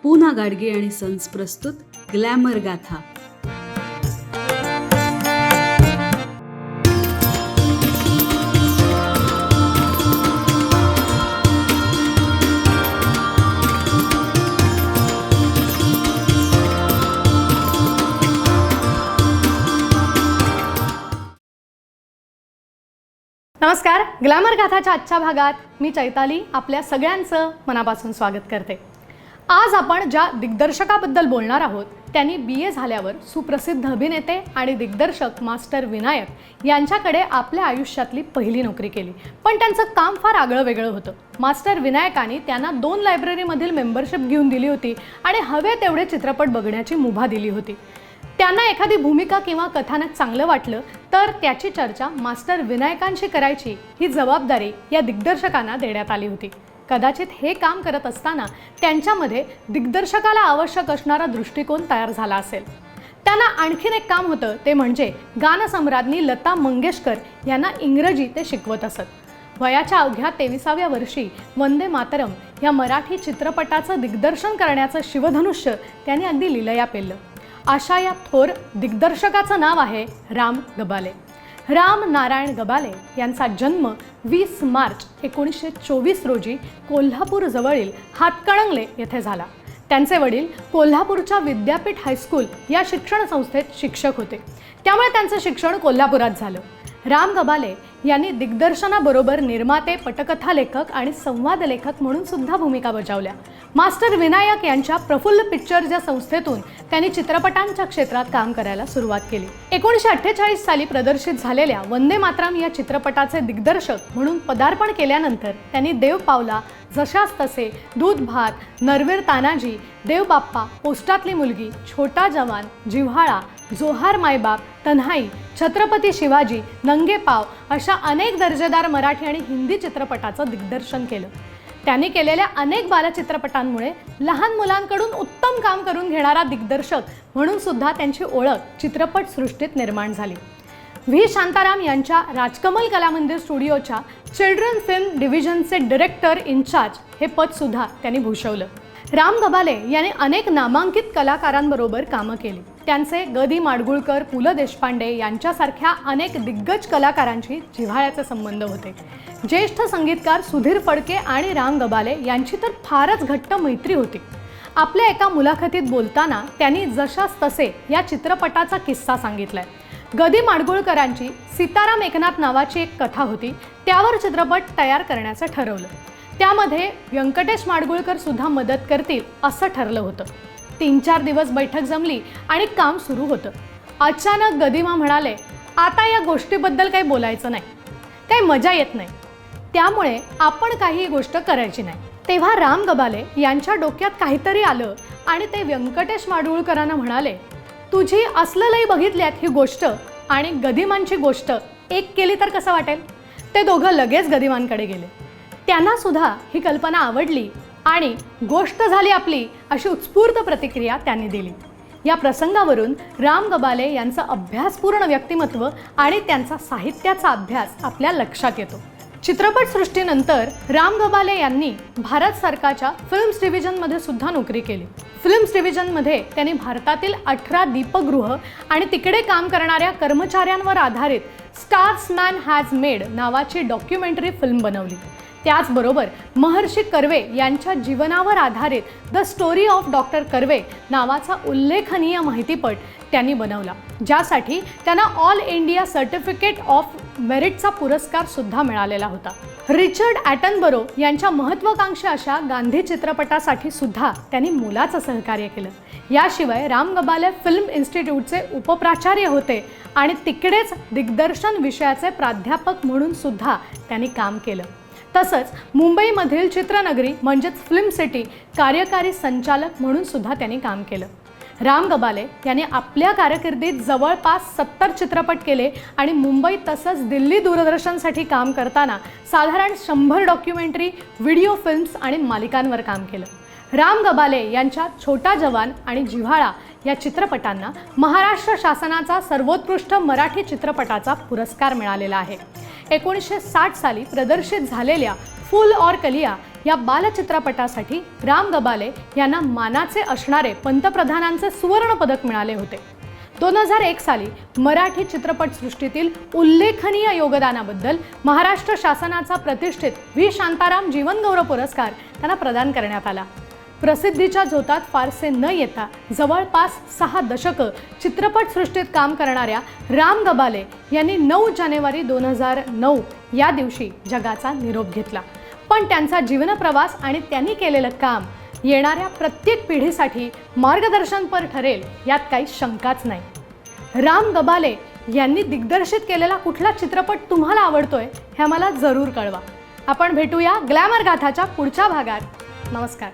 पूना गाडगे आणि सन्स प्रस्तुत ग्लॅमर गाथा. नमस्कार. ग्लॅमर गाथाच्या आजच्या भागात मी चैताली आपल्या सगळ्यांचं मनापासून स्वागत करते. आज आपण ज्या दिग्दर्शकाबद्दल बोलणार आहोत त्यांनी BA झाल्यावर सुप्रसिद्ध अभिनेते आणि दिग्दर्शक मास्टर विनायक यांच्याकडे आपल्या आयुष्यातली पहिली नोकरी केली. पण त्यांचं काम फार आगळं वेगळं होतं. मास्टर विनायकांनी त्यांना 2 लायब्ररीमधील मेंबरशिप घेऊन दिली होती आणि हवे तेवढे चित्रपट बघण्याची मुभा दिली होती. त्यांना एखादी भूमिका किंवा कथानक चांगलं वाटलं तर त्याची चर्चा मास्टर विनायकांशी करायची ही जबाबदारी या दिग्दर्शकांना देण्यात आली होती. कदाचित हे काम करत असताना त्यांच्यामध्ये दिग्दर्शकाला आवश्यक असणारा दृष्टिकोन तयार झाला असेल. त्यांना आणखीन एक काम होतं ते म्हणजे गानसम्राज्ञी लता मंगेशकर यांना इंग्रजी ते शिकवत असत. वयाच्या अवघ्या 23व्या वर्षी वंदे मातरम या मराठी चित्रपटाचं दिग्दर्शन करण्याचं शिवधनुष्य त्यांनी अगदी लीलया पेललं. अशा या थोर दिग्दर्शकाचं नाव आहे राम गबाले. राम नारायण गबाले यांचा जन्म 20 मार्च 1924 रोजी कोल्हापूर जवळील हातकणंगले येथे झाला. त्यांचे वडील कोल्हापूरच्या विद्यापीठ हायस्कूल या शिक्षण संस्थेत शिक्षक होते, त्यामुळे त्यांचं शिक्षण कोल्हापुरात झालं. राम गबाले यांनी दिग्दर्शनाबरोबर निर्माते, पटकथा लेखक आणि संवाद लेखक म्हणून सुद्धा भूमिका बजावल्या. मास्टर विनायक यांच्या प्रफुल्ल पिक्चर्स या संस्थेतून त्यांनी चित्रपटांच्या क्षेत्रात काम करायला सुरुवात केली. 1948 साली प्रदर्शित झालेल्या वंदे मातरम या चित्रपटाचे दिग्दर्शक म्हणून पदार्पण केल्यानंतर त्यांनी देव पावला, जशास तसे, दूध भात, नरवीर तानाजी, देव बाप्पा, पोस्टातली मुलगी, छोटा जवान, जिव्हाळा, जोहार मायबाप, तन्हाई, छत्रपती शिवाजी, नंगे पाव अशा अनेक दर्जेदार मराठी आणि हिंदी चित्रपटाचं दिग्दर्शन केलं. त्यांनी केलेल्या अनेक बालचित्रपटांमुळे लहान मुलांकडून उत्तम काम करून घेणारा दिग्दर्शक म्हणून सुद्धा त्यांची ओळख चित्रपटसृष्टीत निर्माण झाली. व्ही शांताराम यांच्या राजकमल कलामंदिर स्टुडिओच्या चिल्ड्रन फिल्म डिव्हिजनचे डिरेक्टर इन्चार्ज हे पद सुद्धा त्यांनी भूषवलं. राम गबाले यांनी अनेक नामांकित कलाकारांबरोबर कामं केली. त्यांचे ग दी माडगुळकर, पु ल देशपांडे यांच्यासारख्या अनेक दिग्गज कलाकारांशी जिव्हाळ्याचे संबंध होते. ज्येष्ठ संगीतकार सुधीर फडके आणि राम गबाले यांची तर फारच घट्ट मैत्री होती. आपल्या एका मुलाखतीत बोलताना त्यांनी जशास तसे या चित्रपटाचा किस्सा सांगितलाय. ग दी माडगुळकरांची सीताराम एकनाथ नावाची एक कथा होती, त्यावर चित्रपट तयार करायचं ठरवलं. त्यामध्ये व्यंकटेश माडगुळकर सुद्धा मदत करतील असं ठरलं होतं. 3-4 दिवस बैठक जमली आणि काम सुरू होतं. अचानक गदिमा म्हणाले, आता या गोष्टीबद्दल काही बोलायचं नाही, काही मजा येत नाही, त्यामुळे आपण काही गोष्ट करायची नाही. तेव्हा राम गबाले यांच्या डोक्यात काहीतरी आलं आणि ते व्यंकटेश माडगुळकरांना म्हणाले, तुझी असलं लई बघितल्यात ही गोष्ट आणि गदिमांची गोष्ट एक केली तर कसं वाटेल. ते दोघं लगेच गदिमांकडे गेले. त्यांना सुद्धा ही कल्पना आवडली आणि गोष्ट झाली आपली अशी उत्स्फूर्त प्रतिक्रिया त्यांनी दिली. या प्रसंगावरून राम गबाले यांचं अभ्यासपूर्ण व्यक्तिमत्व आणि त्यांचा साहित्याचा अभ्यास आपल्या लक्षात येतो. चित्रपटसृष्टीनंतर राम गबाले यांनी भारत सरकारच्या फिल्म्स डिव्हिजनमध्ये सुद्धा नोकरी केली. फिल्म्स डिव्हिजनमध्ये त्यांनी भारतातील 18 दीपगृह आणि तिकडे काम करणाऱ्या कर्मचाऱ्यांवर आधारित स्टार्स मॅन हॅज मेड नावाची डॉक्युमेंटरी फिल्म बनवली. त्याचबरोबर महर्षी कर्वे यांच्या जीवनावर आधारित the story of doctor Karve नावाचा उल्लेखनीय माहितीपट त्यांनी बनवला, ज्यासाठी त्यांना ऑल इंडिया सर्टिफिकेट ऑफ मेरिटचा पुरस्कार सुद्धा मिळालेला होता. रिचर्ड ॲटनबरो यांच्या महत्त्वाकांक्षी अशा गांधी चित्रपटासाठी सुद्धा त्यांनी मोलाचं सहकार्य केलं. याशिवाय राम गबाले फिल्म इन्स्टिट्यूटचे उपप्राचार्य होते आणि तिकडेच दिग्दर्शन विषयाचे प्राध्यापक म्हणून सुद्धा त्यांनी काम केलं. तसंच मुंबईमधील चित्रनगरी म्हणजेच फिल्म सिटी कार्यकारी संचालक म्हणून सुद्धा त्यांनी काम केलं. राम गबाले यांनी आपल्या कारकिर्दीत जवळपास 70 चित्रपट केले आणि मुंबई तसंच दिल्ली दूरदर्शनसाठी काम करताना साधारण 100 डॉक्युमेंटरी, व्हिडिओ फिल्म्स आणि मालिकांवर काम केलं. राम गबाले यांच्या छोटा जवान आणि जिव्हाळा या चित्रपटांना महाराष्ट्र शासनाचा सर्वोत्कृष्ट मराठी चित्रपटाचा पुरस्कार मिळालेला आहे. 1960 साली प्रदर्शित झालेल्या फूल और कलिया या बालचित्रपटासाठी राम गबाले यांना मानाचे असणारे पंतप्रधानांचे सुवर्ण पदक मिळाले होते. 2001 साली मराठी चित्रपटसृष्टीतील उल्लेखनीय योगदानाबद्दल महाराष्ट्र शासनाचा प्रतिष्ठित व्ही. शांताराम जीवनगौरव पुरस्कार त्यांना प्रदान करण्यात आला. प्रसिद्धीच्या झोतात फारसे न येता जवळपास 6 दशकं चित्रपटसृष्टीत काम करणाऱ्या राम गबाले यांनी 9 जानेवारी 2009 या दिवशी जगाचा निरोप घेतला. पण त्यांचा जीवनप्रवास आणि त्यांनी केलेलं काम येणाऱ्या प्रत्येक पिढीसाठी मार्गदर्शनपर ठरेल यात काही शंकाच नाही. राम गबाले यांनी दिग्दर्शित केलेला कुठला चित्रपट तुम्हाला आवडतोय हे मला जरूर कळवा. आपण भेटूया ग्लॅमर गाथाच्या पुढच्या भागात. नमस्कार.